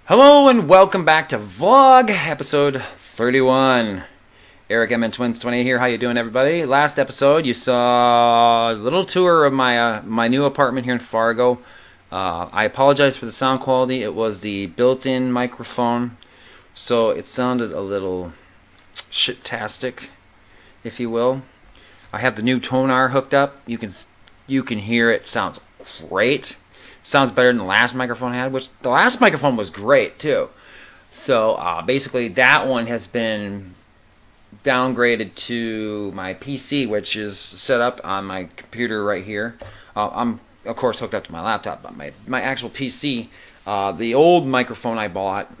Hello and welcome back to Vlog episode 31. Eric MN Twins 20 here. How you doing, everybody? Last episode you saw a little tour of my new apartment here in Fargo. I apologize for the sound quality. It was the built-in microphone, so it sounded a little shit-tastic, if you will. I have the new Tonar hooked up. You can hear it. Sounds great. Sounds better than the last microphone I had, which the last microphone was great too. So basically that one has been downgraded to my PC, which is set up on my computer right here. I'm of course hooked up to my laptop, but my actual PC, the old microphone I bought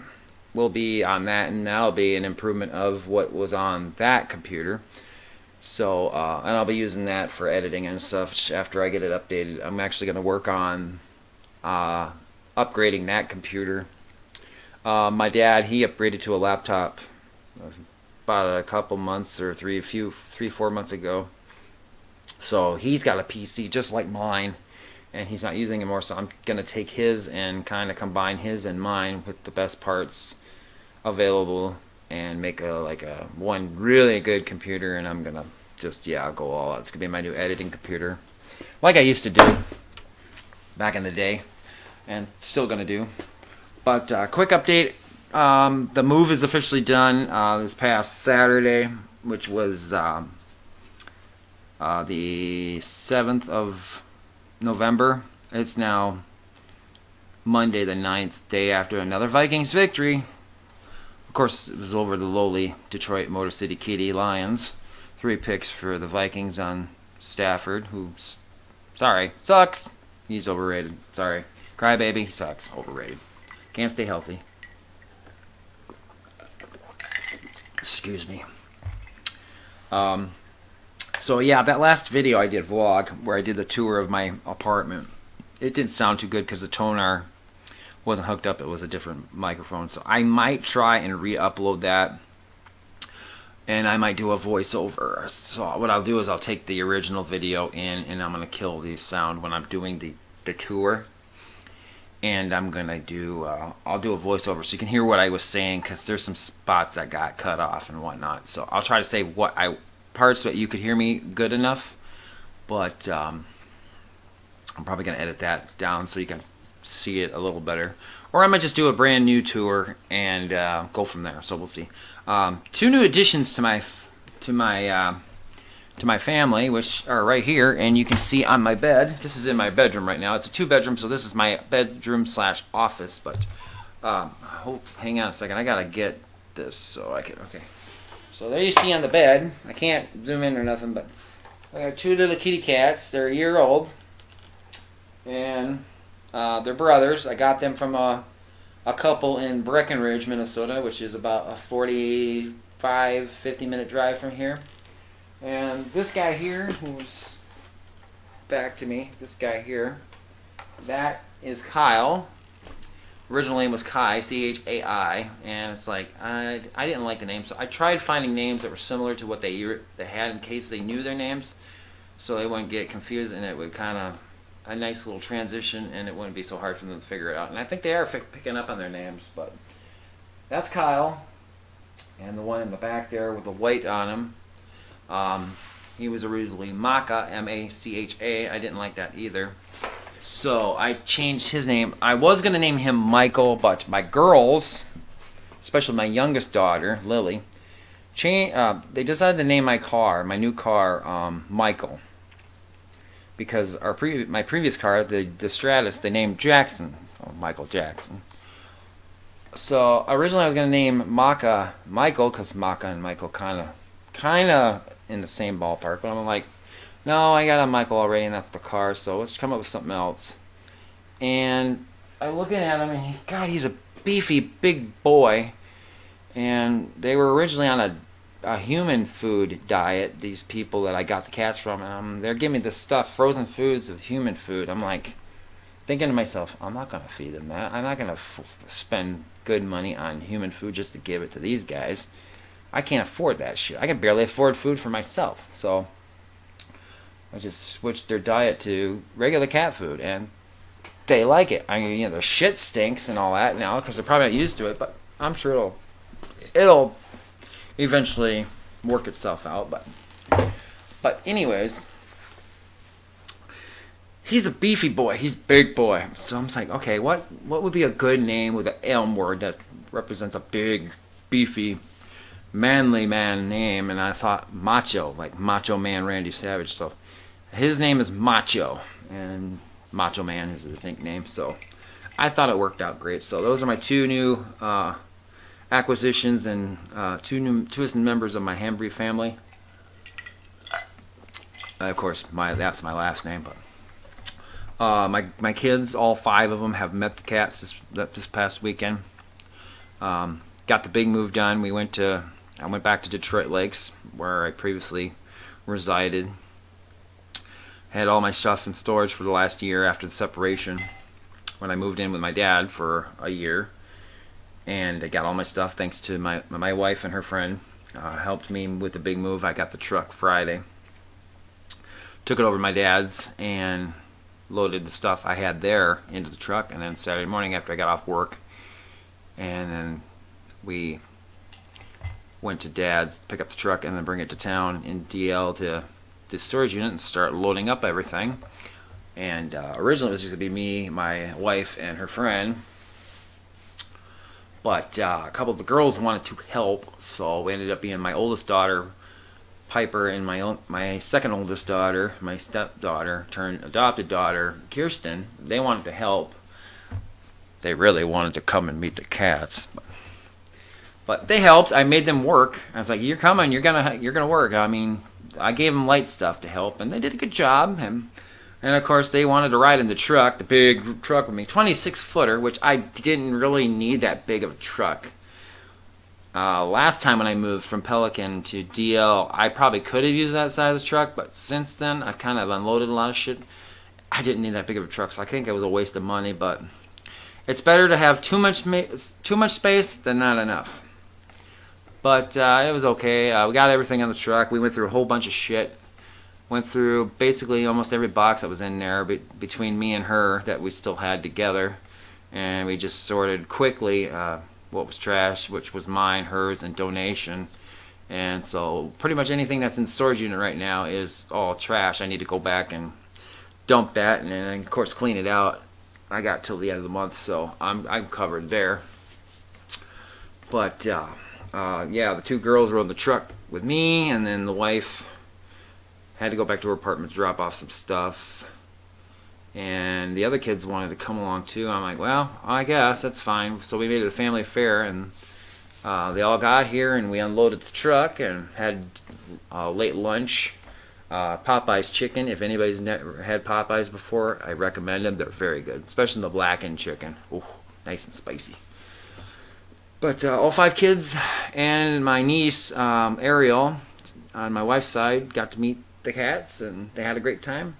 will be on that, and that'll be an improvement of what was on that computer. So and I'll be using that for editing and stuff after I get it updated. I'm actually going to work on upgrading that computer. My dad, he upgraded to a laptop about a couple months or 3-4 months ago. So he's got a PC just like mine, and he's not using it more. So I'm gonna take his and kind of combine his and mine with the best parts available and make a one really good computer. And I'm gonna just go all out. It's gonna be my new editing computer, like I used to do back in the day, and still gonna do. But quick update, the move is officially done this past Saturday, which was the 7th of November. It's now Monday the 9th, day after another Vikings victory. Of course, it was over the lowly Detroit Motor City Kitty Lions. 3 picks for the Vikings on Stafford, who, sorry, sucks. He's overrated. Sorry. Crybaby. He sucks. Overrated. Can't stay healthy. Excuse me. So yeah, that last video I did, vlog, where I did the tour of my apartment, it didn't sound too good because the Tonar wasn't hooked up. It was a different microphone. So I might try and re-upload that, and I might do a voiceover. So what I'll do is I'll take the original video in, and I'm going to kill the sound when I'm doing the tour. And I'm going to do, I'll do a voiceover so you can hear what I was saying, because there's some spots that got cut off and whatnot. So I'll try to say parts that you could hear me good enough. But I'm probably going to edit that down so you can see it a little better. Or I might just do a brand new tour and go from there. So we'll see. 2 new additions to my family, which are right here, and you can see on my bed. This is in my bedroom right now. It's a 2-bedroom, so this is my bedroom / office. But hang on a second. I gotta get this so I can. Okay. So there you see on the bed. I can't zoom in or nothing, but I got 2 little kitty cats. They're a year old, and they're brothers. I got them from a couple in Breckenridge, Minnesota, which is about a 45-50 minute drive from here. And this guy here, who's back to me, this guy here, that is Kyle. Original name was Kai, C-H-A-I, and it's like, I didn't like the name, so I tried finding names that were similar to what they had in case they knew their names, so they wouldn't get confused, and it would kind of a nice little transition, and it wouldn't be so hard for them to figure it out. And I think they are picking up on their names. But that's Kyle, and the one in the back there with the white on him, he was originally Macha, M-A-C-H-A. I didn't like that either, so I changed his name. I was going to name him Michael, but my girls, especially my youngest daughter, Lily, they decided to name my new car, Michael. Because my previous car, the Stratus, they named Jackson, Michael Jackson. So originally I was going to name Macha Michael, because Macha and Michael kind of in the same ballpark. But I'm like, no, I got a Michael already, and that's the car. So let's come up with something else. And I looking at him, and God, he's a beefy big boy. And they were originally on a human food diet, these people that I got the cats from. They're giving me this stuff, frozen foods of human food. I'm like thinking to myself, I'm not going to feed them that. I'm not going to spend good money on human food just to give it to these guys. I can't afford that shit. I can barely afford food for myself. So I just switched their diet to regular cat food, and they like it. I mean, the shit stinks and all that now because they're probably not used to it, but I'm sure it'll eventually work itself out. But anyways, he's a beefy boy. He's a big boy. So I'm just like, okay, what would be a good name with an M word that represents a big, beefy, manly man name? And I thought Macho, like Macho Man Randy Savage. So his name is Macho, and Macho Man is his nickname. So I thought it worked out great. So those are my two new acquisitions and two members of my Hambry family. Of course, that's my last name, but my kids, all 5 of them, have met the cats this past weekend. Got the big move done. I went back to Detroit Lakes, where I previously resided. Had all my stuff in storage for the last year after the separation, when I moved in with my dad for a year. And I got all my stuff thanks to my wife and her friend. Helped me with the big move. I got the truck Friday. Took it over to my dad's and loaded the stuff I had there into the truck. And then Saturday morning after I got off work, and then we went to Dad's to pick up the truck and then bring it to town in DL to the storage unit and start loading up everything. And originally it was just going to be me, my wife, and her friend. But a couple of the girls wanted to help, so we ended up being my oldest daughter, Piper, and my second oldest daughter, my stepdaughter turned adopted daughter, Kirsten. They wanted to help. They really wanted to come and meet the cats, but they helped. I made them work. I was like, "You're coming. You're gonna work." I mean, I gave them light stuff to help, and they did a good job. And of course, they wanted to ride in the truck, the big truck with me, 26-footer, which I didn't really need that big of a truck. Last time when I moved from Pelican to DL, I probably could have used that size truck, but since then, I've kind of unloaded a lot of shit. I didn't need that big of a truck, so I think it was a waste of money, but it's better to have too much space than not enough. But it was okay. We got everything on the truck. We went through a whole bunch of shit. Went through basically almost every box that was in there between me and her that we still had together. And we just sorted quickly what was trash, which was mine, hers, and donation. And so pretty much anything that's in the storage unit right now is all trash. I need to go back and dump that and then, of course, clean it out. I got till the end of the month, so I'm covered there. But yeah, the 2 girls were on the truck with me, and then the wife had to go back to her apartment to drop off some stuff. And the other kids wanted to come along too. I'm like, well, I guess that's fine. So we made it a family affair, and they all got here, and we unloaded the truck and had late lunch. Popeye's chicken. If anybody's never had Popeye's before, I recommend them. They're very good, especially the blackened chicken. Ooh, nice and spicy. But all 5 kids and my niece Ariel on my wife's side got to meet the cats, and they had a great time.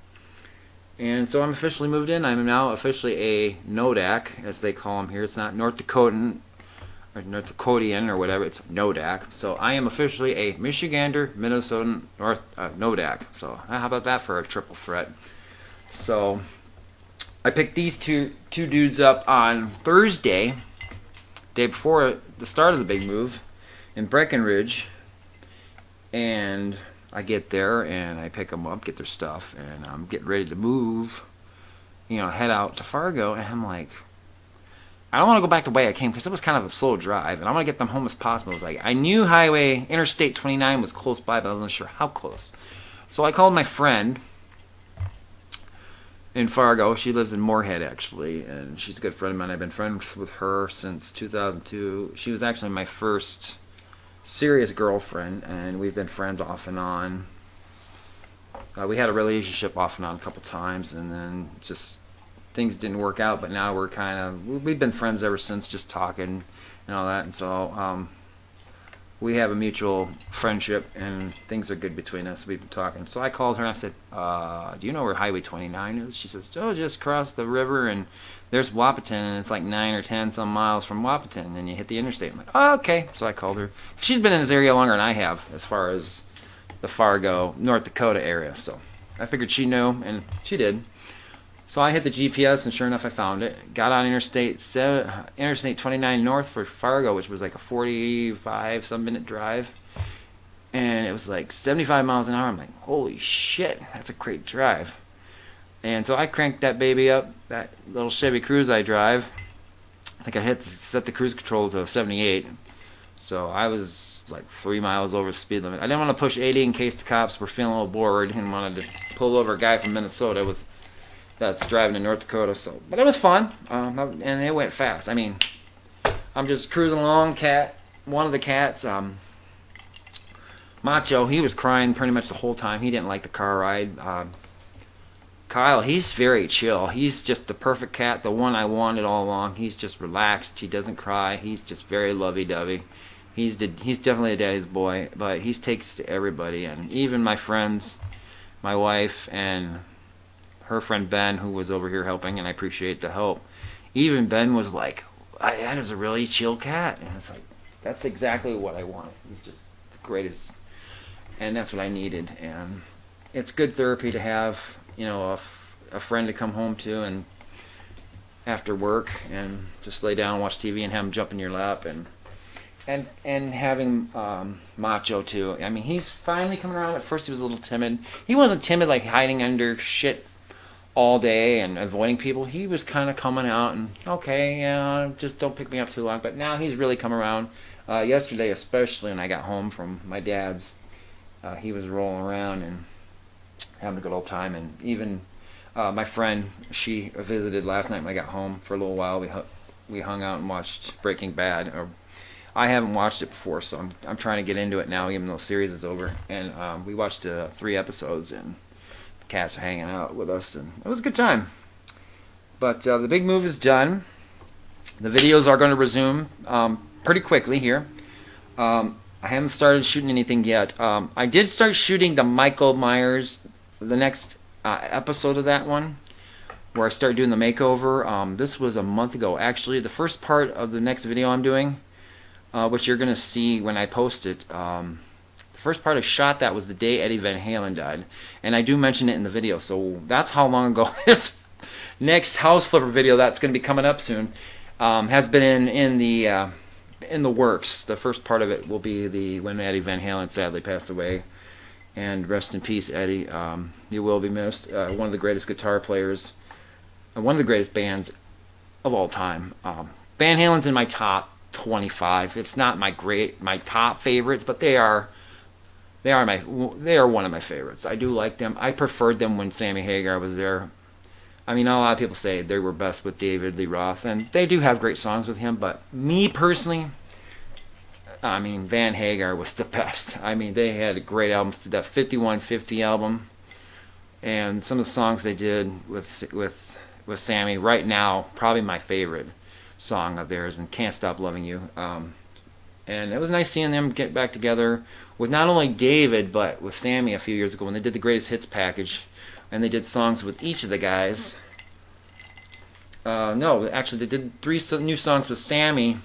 And so I'm officially moved in. I'm now officially a Nodak, as they call them here. It's not North Dakotan or North Dakotian or whatever. It's Nodak. So I am officially a Michigander, Minnesotan, Nodak. So how about that for a triple threat? So I picked these two dudes up on Thursday, day before the start of the big move, in Breckenridge. And I get there and I pick them up, get their stuff, and I'm getting ready to move, head out to Fargo. And I'm like, I don't want to go back the way I came because it was kind of a slow drive, and I want to get them home as possible. It's like I knew Interstate 29 was close by, but I wasn't sure how close. So I called my friend in Fargo. She lives in Moorhead, actually, and she's a good friend of mine. I've been friends with her since 2002. She was actually my first serious girlfriend, and we've been friends off and on. We had a relationship off and on a couple times, and then just things didn't work out, but now we've been friends ever since, just talking and all that. And so we have a mutual friendship, and things are good between us. We've been talking. So I called her and I said, do you know where Highway 29 is? She says, oh, just cross the river and there's Wahpeton, and it's like 9 or 10 some miles from Wahpeton, and then you hit the interstate. I'm like, oh, okay. So I called her. She's been in this area longer than I have, as far as the Fargo, North Dakota area. So I figured she knew, and she did. So I hit the GPS, and sure enough, I found it. Got on Interstate 29 north for Fargo, which was like a 45-some minute drive. And it was like 75 miles an hour. I'm like, holy shit, that's a great drive. And so I cranked that baby up, that little Chevy Cruze I drive. I think I set the cruise control to 78. So I was like 3 miles over the speed limit. I didn't want to push 80 in case the cops were feeling a little bored and wanted to pull over a guy from Minnesota that's driving to North Dakota. So, but it was fun, and it went fast. I mean, I'm just cruising along. One of the cats, Macho, he was crying pretty much the whole time. He didn't like the car ride. Kyle, he's very chill. He's just the perfect cat, the one I wanted all along. He's just relaxed. He doesn't cry. He's just very lovey-dovey. He's definitely a daddy's boy, but he takes to everybody, and even my friends, my wife, and her friend Ben, who was over here helping, and I appreciate the help. Even Ben was like, that is a really chill cat. And it's like, that's exactly what I wanted. He's just the greatest. And that's what I needed. And it's good therapy to have, a friend to come home to and after work and just lay down and watch TV and have him jump in your lap, and having Macho too. I mean, he's finally coming around. At first he was a little timid. He wasn't timid like hiding under shit all day and avoiding people. He was kind of coming out and, okay, yeah, just don't pick me up too long. But now he's really come around. Yesterday especially when I got home from my dad's, he was rolling around and having a good old time. And even my friend, she visited last night when I got home for a little while. We hung out and watched Breaking Bad. I haven't watched it before, so I'm trying to get into it now, even though the series is over. And we watched 3 episodes, and the cats are hanging out with us, and it was a good time. But the big move is done. The videos are going to resume pretty quickly here. I haven't started shooting anything yet. I did start shooting the Michael Myers, the next episode of that one, where I started doing the makeover. This was a month ago. Actually, the first part of the next video I'm doing, which you're going to see when I post it, the first part I shot that was the day Eddie Van Halen died. And I do mention it in the video, so that's how long ago this next House Flipper video that's going to be coming up soon has been in the works. The first part of it will be when Eddie Van Halen sadly passed away. And rest in peace, Eddie. You will be missed. One of the greatest guitar players, one of the greatest bands of all time. Van Halen's in my top 25. It's not my top favorites, but they are one of my favorites. I do like them. I preferred them when Sammy Hagar was there. I mean, a lot of people say they were best with David Lee Roth, and they do have great songs with him, but me personally, I mean, Van Hagar was the best. I mean, they had a great album, that 5150 album, and some of the songs they did with Sammy right now, probably my favorite song of theirs, and Can't Stop Loving You. And it was nice seeing them get back together with not only David, but with Sammy a few years ago when they did the Greatest Hits package, and they did songs with each of the guys. No, actually, they did 3 new songs with Sammy,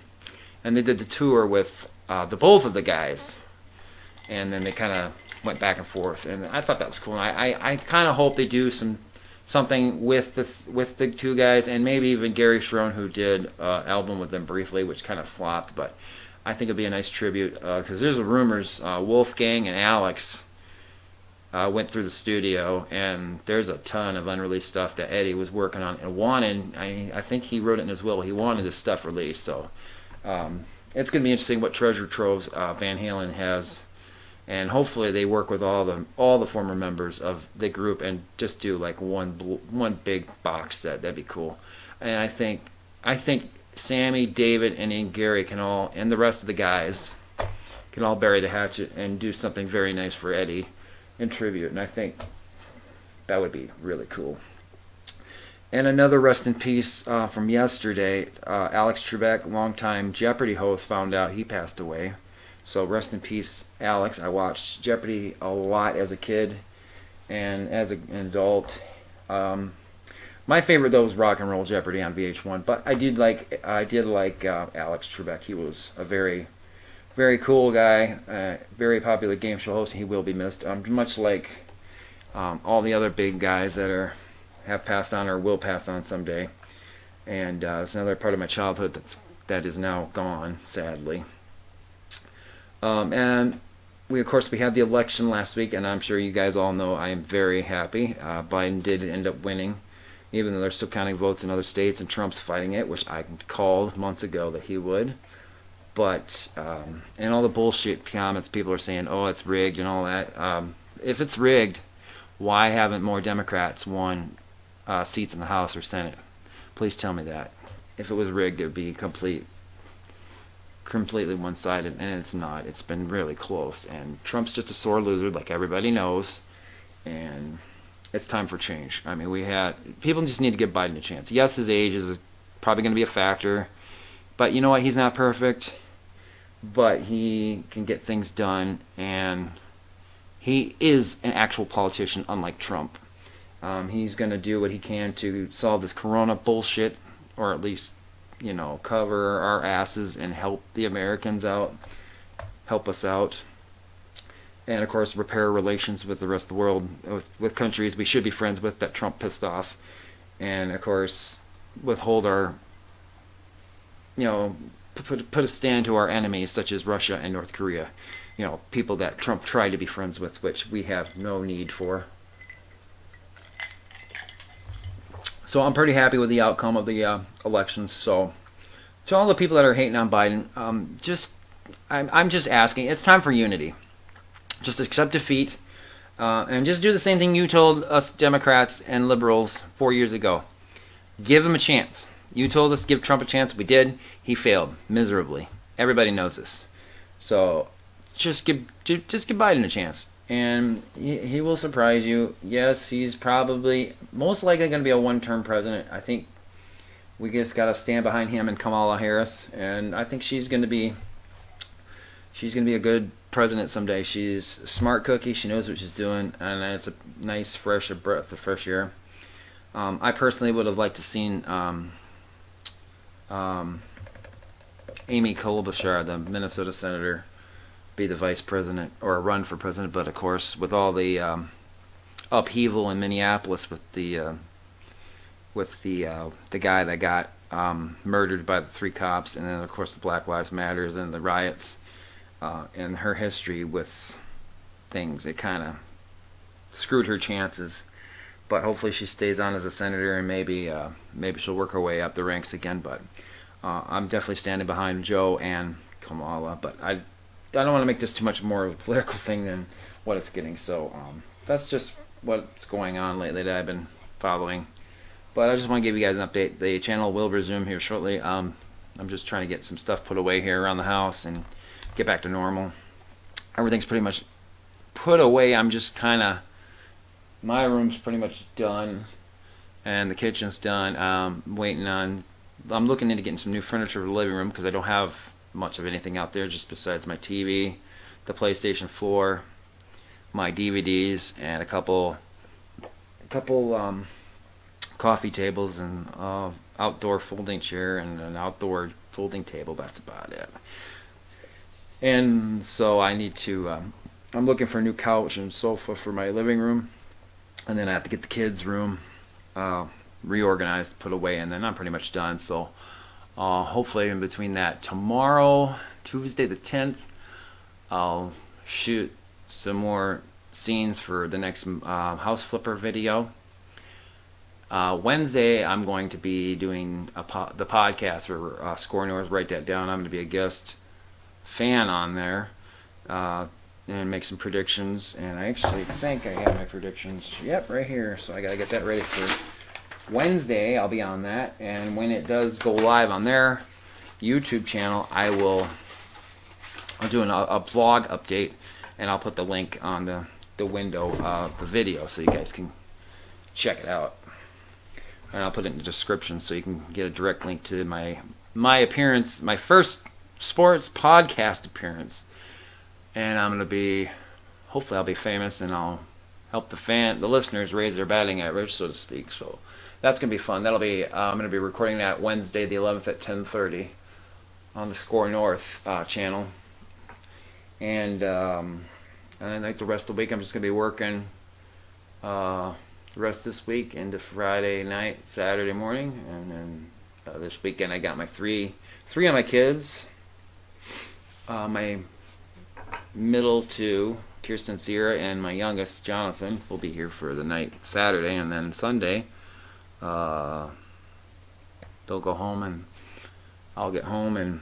and they did the tour with both of the guys, and then they kind of went back and forth, and I thought that was cool. And I kind of hope they do something with the 2 guys, and maybe even Gary Sharon, who did an album with them briefly, which kind of flopped, but I think it'd be a nice tribute, because there's rumors Wolfgang and Alex went through the studio, and there's a ton of unreleased stuff that Eddie was working on and wanted. I think he wrote it in his will. He wanted this stuff released, so it's going to be interesting what treasure troves Van Halen has, and hopefully they work with all the former members of the group and just do like one big box set. That'd be cool. And I think Sammy, David, and Gary can all, and the rest of the guys, can all bury the hatchet and do something very nice for Eddie in tribute, and I think that would be really cool. And another rest in peace from yesterday, Alex Trebek, longtime Jeopardy host, found out he passed away. So rest in peace, Alex. I watched Jeopardy a lot as a kid and as an adult. My favorite though was Rock and Roll Jeopardy on VH1, but I did like Alex Trebek. He was a very, very cool guy, very popular game show host. He will be missed. Much like all the other big guys that are have passed on or will pass on someday. And it's another part of my childhood that is now gone, sadly. And of course, we had the election last week, and I'm sure you guys all know I am very happy. Biden did end up winning, even though they're still counting votes in other states, and Trump's fighting it, which I called months ago that he would. But, and all the bullshit comments, people are saying, oh, it's rigged and all that. If it's rigged, why haven't more Democrats won seats in the House or Senate? Please tell me that. If it was rigged, it would be completely one-sided, and it's not. It's been really close, and Trump's just a sore loser, like everybody knows, and it's time for change. I mean, people just need to give Biden a chance. Yes, his age is probably going to be a factor, but you know what? He's not perfect, but he can get things done, and he is an actual politician, unlike Trump. He's going to do what he can to solve this corona bullshit, or at least, cover our asses and help the Americans out, help us out. And of course, repair relations with the rest of the world, with countries we should be friends with that Trump pissed off. And of course, withhold our, put a stand to our enemies such as Russia and North Korea. People that Trump tried to be friends with, which we have no need for. So I'm pretty happy with the outcome of the elections. So to all the people that are hating on Biden, I'm just asking, it's time for unity. Just accept defeat, and just do the same thing you told us Democrats and liberals 4 years ago. Give him a chance. You told us to give Trump a chance. We did. He failed miserably. Everybody knows this. So just give Biden a chance, and he will surprise you. Yes, he's probably most likely going to be a one-term president. I think we just got to stand behind him and Kamala Harris, and I think she's going to be a good president someday. She's a smart cookie. She knows what she's doing, and it's a nice breath of fresh air. I personally would have liked to seen Amy Klobuchar, the Minnesota senator, be the vice president or run for president. But of course, with all the upheaval in Minneapolis with the guy that got murdered by the 3 cops, and then of course the Black Lives Matters and the riots, and her history with things, it kind of screwed her chances. But hopefully she stays on as a senator, and maybe she'll work her way up the ranks again. But I'm definitely standing behind Joe and Kamala. But I don't want to make this too much more of a political thing than what it's getting. So that's just what's going on lately that I've been following. But I just want to give you guys an update. The channel will resume here shortly. I'm just trying to get some stuff put away here around the house and get back to normal. Everything's pretty much put away. I'm just my room's pretty much done, and the kitchen's done. I'm looking into getting some new furniture for the living room because I don't have much of anything out there just besides my TV, the PlayStation 4, my DVDs, and a couple coffee tables, and outdoor folding chair, and an outdoor folding table. That's about it. And so I need to I'm looking for a new couch and sofa for my living room, and then I have to get the kids' room reorganized, put away, and then I'm pretty much done. So hopefully in between that, tomorrow, Tuesday the 10th, I'll shoot some more scenes for the next house flipper video. Wednesday, I'm going to be doing the podcast for Score North. Write that down. I'm going to be a guest fan on there and make some predictions. And I actually think I have my predictions. Yep, right here. So I got to get that ready for Wednesday. I'll be on that. And when it does go live on their YouTube channel, I'll do a blog update, and I'll put the link on the window of the video so you guys can check it out. And I'll put it in the description so you can get a direct link to my appearance, my first sports podcast appearance. And hopefully I'll be famous, and I'll help the listeners raise their batting average, so to speak. So that's gonna be fun. I'm gonna be recording that Wednesday the 11th at 10:30 on the Score North channel. And like the rest of the week, I'm just gonna be working. the rest of this week into Friday night, Saturday morning, and then this weekend I got my three of my kids. My middle two, Kirsten Sierra, and my youngest, Jonathan, will be here for the night Saturday, and then Sunday they'll go home, and I'll get home and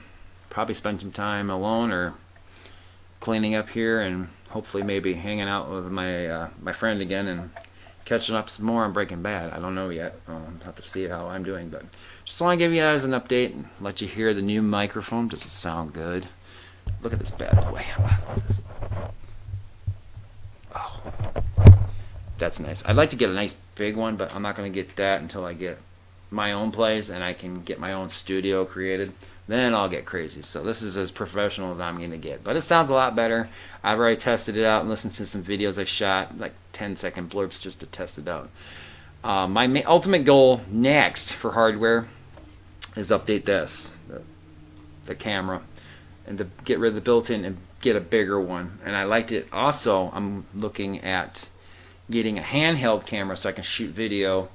probably spend some time alone or cleaning up here, and hopefully maybe hanging out with my my friend again and catching up some more on Breaking Bad. I don't know yet. I'll have to see how I'm doing, but just want to give you guys an update and let you hear the new microphone. Does it sound good? Look at this bad boy. Oh, that's nice. I'd like to get a nice big one, but I'm not going to get that until I get my own place and I can get my own studio created. Then I'll get crazy. So this is as professional as I'm going to get. But it sounds a lot better. I've already tested it out and listened to some videos I shot, like 10-second blurbs just to test it out. My ultimate goal next for hardware is update this, the camera, and to get rid of the built-in and get a bigger one. And I liked it. Also, I'm looking at getting a handheld camera so I can shoot video,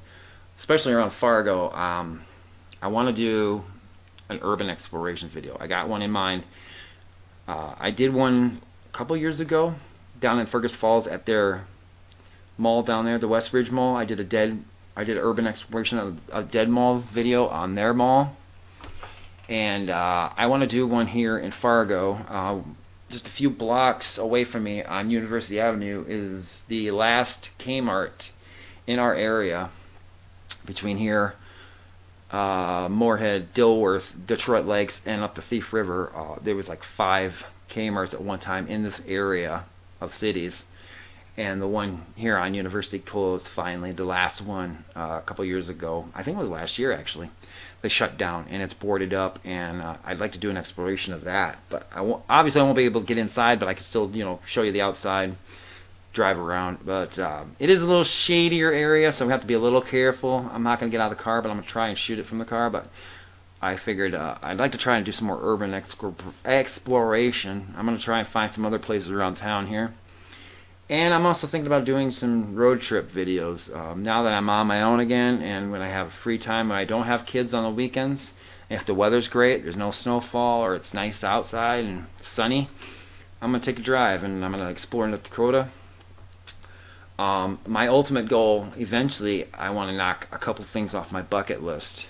especially around Fargo. I want to do an urban exploration video. I got one in mind. I did one a couple years ago down in Fergus Falls at their mall down there, the Westridge Mall. I did an urban exploration of a dead mall video on their mall, and I want to do one here in Fargo. Just a few blocks away from me on University Avenue is the last Kmart in our area between here, Moorhead, Dilworth, Detroit Lakes, and up the Thief River. There was like 5 Kmarts at one time in this area of cities, and the one here on University closed finally, the last one a couple years ago. I think it was last year actually. They shut down and it's boarded up, and I'd like to do an exploration of that, but obviously I won't be able to get inside, but I can still, you know, show you the outside, drive around. But it is a little shadier area, so we have to be a little careful. I'm not going to get out of the car, but I'm going to try and shoot it from the car. But I figured I'd like to try and do some more urban exploration. I'm going to try and find some other places around town here. And I'm also thinking about doing some road trip videos. Now that I'm on my own again, and when I have free time, when I don't have kids on the weekends, if the weather's great, there's no snowfall, or it's nice outside and sunny, I'm going to take a drive and I'm going to explore North Dakota. My ultimate goal, eventually, I want to knock a couple things off my bucket list,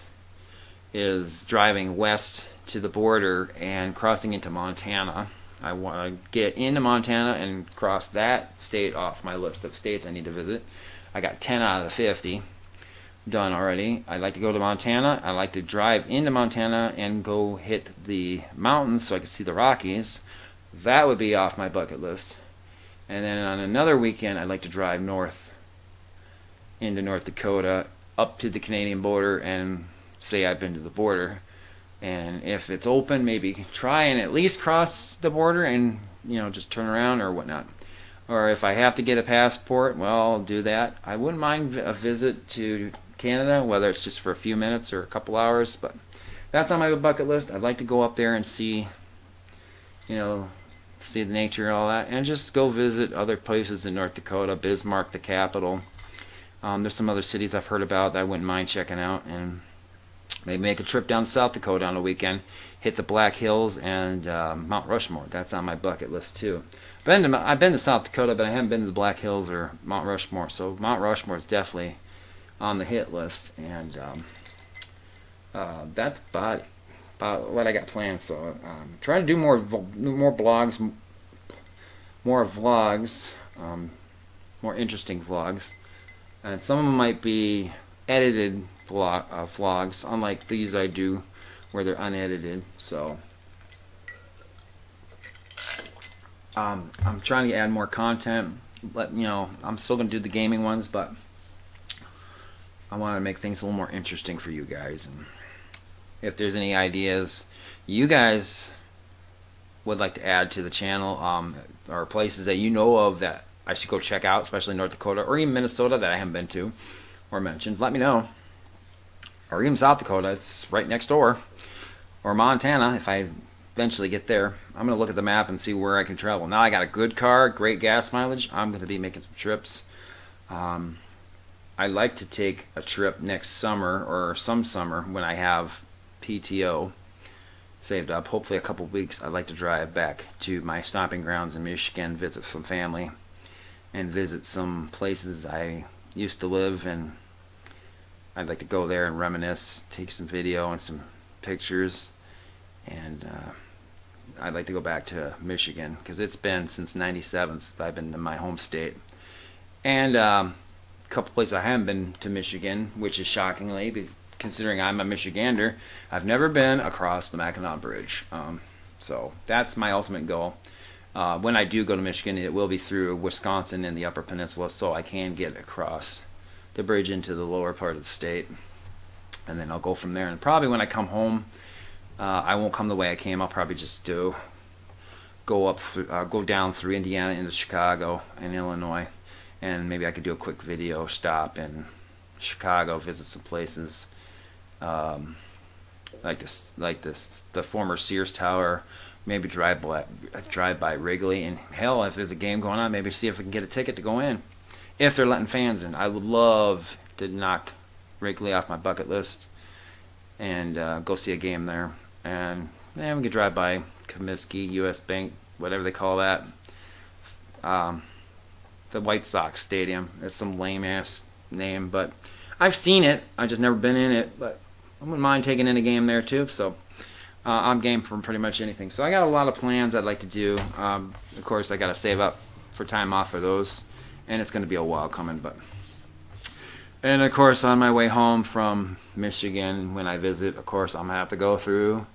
is driving west to the border and crossing into Montana. I want to get into Montana and cross that state off my list of states I need to visit. I got 10 out of the 50 done already. I'd like to go to Montana. I'd like to drive into Montana and go hit the mountains so I can see the Rockies. That would be off my bucket list. And then on another weekend, I'd like to drive north into North Dakota, up to the Canadian border, and say I've been to the border. And if it's open, maybe try and at least cross the border and, you know, just turn around or whatnot. Or if I have to get a passport, well, I'll do that. I wouldn't mind a visit to Canada, whether it's just for a few minutes or a couple hours, but that's on my bucket list. I'd like to go up there and see, you know, see the nature and all that, and just go visit other places in North Dakota, Bismarck, the capital. There's some other cities I've heard about that I wouldn't mind checking out, and maybe make a trip down to South Dakota on a weekend, hit the Black Hills and Mount Rushmore. That's on my bucket list too. I've been to South Dakota, but I haven't been to the Black Hills or Mount Rushmore, so Mount Rushmore is definitely on the hit list, and that's about what I got planned. So try to do more blogs, more vlogs, more interesting vlogs, and some of them might be edited vlogs, unlike these I do where they're unedited. So I'm trying to add more content. I'm still going to do the gaming ones, but I want to make things a little more interesting for you guys. And if there's any ideas you guys would like to add to the channel, or places that you know of that I should go check out, especially North Dakota or even Minnesota that I haven't been to or mentioned, let me know. Or even South Dakota, it's right next door. Or Montana, if I eventually get there. I'm going to look at the map and see where I can travel. Now I got a good car, great gas mileage. I'm going to be making some trips. I'd like to take a trip next summer or some summer when I have PTO saved up, hopefully a couple weeks. I'd like to drive back to my stomping grounds in Michigan, visit some family, and visit some places I used to live, and I'd like to go there and reminisce, take some video and some pictures, and I'd like to go back to Michigan because it's been since '97 since I've been to my home state. And a couple places I haven't been to Michigan, which is shockingly, considering I'm a Michigander, I've never been across the Mackinac Bridge. So that's my ultimate goal. When I do go to Michigan, it will be through Wisconsin and the Upper Peninsula, so I can get across the bridge into the lower part of the state. And then I'll go from there. And probably when I come home, I won't come the way I came. I'll probably just go down through Indiana into Chicago and Illinois, and maybe I could do a quick video stop in Chicago, visit some places, like the former Sears Tower. Maybe drive by Wrigley, and hell, if there's a game going on, maybe see if we can get a ticket to go in, if they're letting fans in. I would love to knock Wrigley off my bucket list and go see a game there. And we could drive by Comiskey, U.S. Bank, whatever they call that. The White Sox Stadium. It's some lame ass name, but I've seen it. I've just never been in it, but I wouldn't mind taking in a game there too. So I'm game for pretty much anything. So I got a lot of plans I'd like to do. Of course, I got to save up for time off for those, and it's going to be a while coming. And of course, on my way home from Michigan, when I visit, of course, I'm gonna have to go through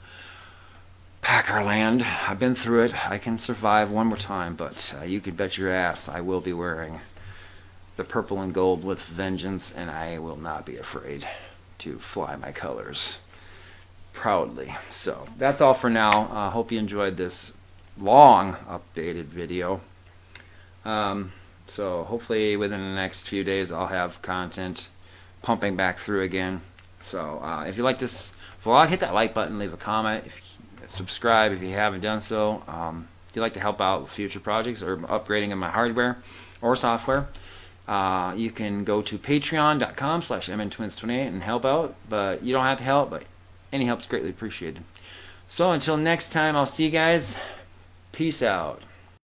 Packerland. I've been through it. I can survive one more time, but you could bet your ass I will be wearing the purple and gold with vengeance, and I will not be afraid to fly my colors proudly. So that's all for now. Hope you enjoyed this long updated video. So hopefully within the next few days I'll have content pumping back through again. So if you like this vlog, hit that like button, leave a comment, subscribe if you haven't done so. If you'd like to help out with future projects or upgrading of my hardware or software, you can go to patreon.com/mntwins28 and help out. But you don't have to help, but any help is greatly appreciated. So until next time, I'll see you guys. Peace out.